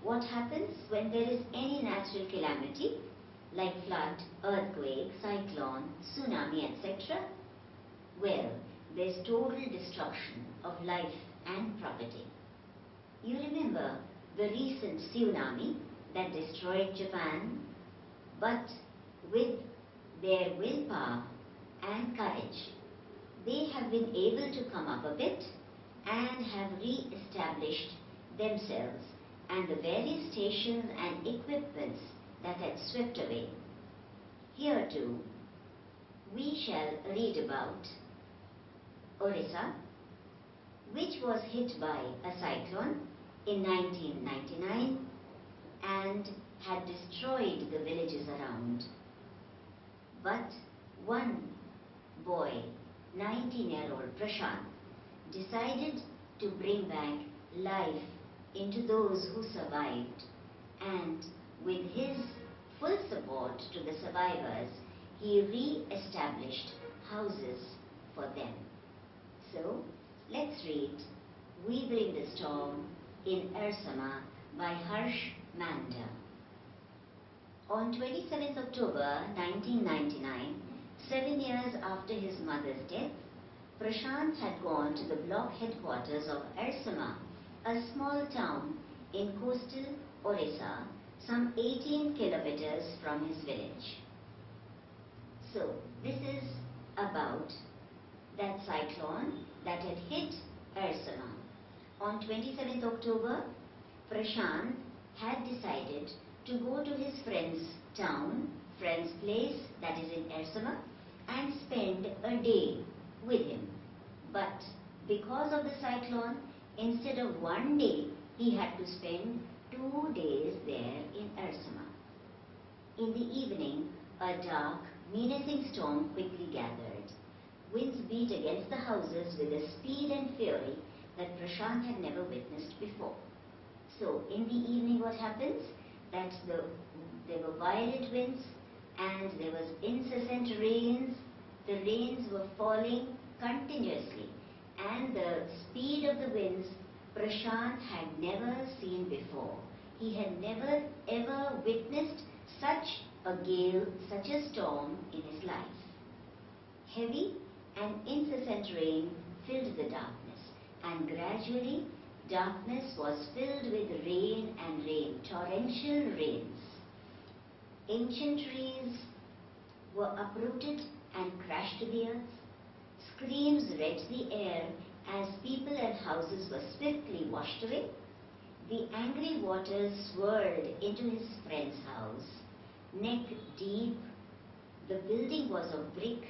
what happens when there is any natural calamity like flood, earthquake, cyclone, tsunami, etc.? Well, there's total destruction of life and property. You remember the recent tsunami that destroyed Japan, but with their willpower and courage, they have been able to come up a bit and have re-established themselves and the various stations and equipments that had swept away. Here too, we shall read about Orissa, which was hit by a cyclone in 1999 and had destroyed the villages around. But one boy, 19-year-old Prashant, decided to bring back life into those who survived, and with his full support to the survivors, he re-established houses for them. So, let's read Weathering the Storm in Ersama by Harsh Manda. On 27th October 1999, 7 years after his mother's death, Prashant had gone to the block headquarters of Ersama, a small town in coastal Orissa, some 18 kilometers from his village. So, this is about that cyclone that had hit Ersama. On 27th October, Prashant had decided to go to his friend's place that is in Ersama, and spend a day with him. But because of the cyclone, instead of 1 day, he had to spend 2 days there in Ersama. In the evening, a dark, menacing storm quickly gathered. Winds beat against the houses with a speed and fury that Prashant had never witnessed before. So, in the evening what happens? That there were violent winds and there was incessant rains. The rains were falling continuously, and the speed of the winds Prashant had never seen before. He had never ever witnessed such a gale, such a storm in his life. Heavy and incessant rain filled the darkness, and gradually darkness was filled with rain and rain, torrential rains. Ancient trees were uprooted and crashed to the earth. Screams rent the air as people and houses were swiftly washed away. The angry waters swirled into his friend's house, neck deep. The building was of brick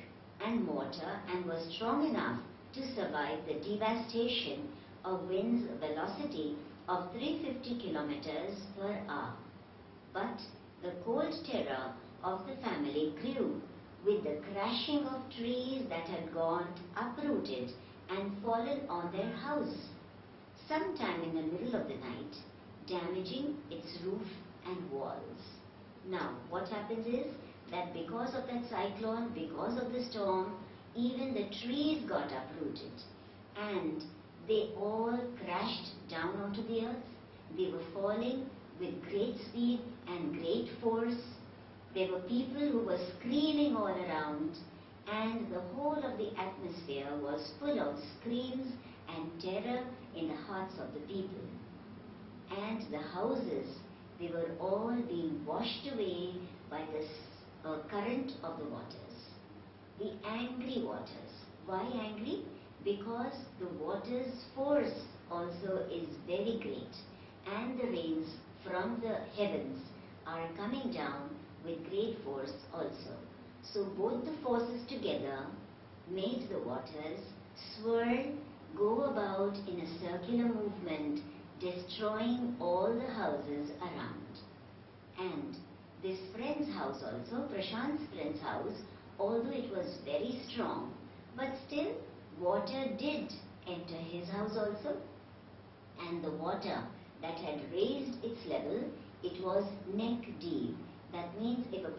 and mortar and was strong enough to survive the devastation of wind's velocity of 350 kilometers per hour. But the cold terror of the family grew with the crashing of trees that had gone uprooted and fallen on their house, sometime in the middle of the night, damaging its roof and walls. Now, what happens is that because of that cyclone, because of the storm, even the trees got uprooted and they all crashed down onto the earth. They were falling with great speed and great force. There were people who were screaming all around, and the whole of the atmosphere was full of screams and terror in the hearts of the people. And the houses, they were all being washed away by the current of the waters. The angry waters. Why angry? Because the water's force also is very great, and the rains from the heavens are coming down with great force also. So both the forces together made the waters swirl, go about in a circular movement, destroying all the houses around. And this friend's house also, Prashant's friend's house, although it was very strong, but still water did enter his house also, and the water that had raised its level, it was neck deep. That means if a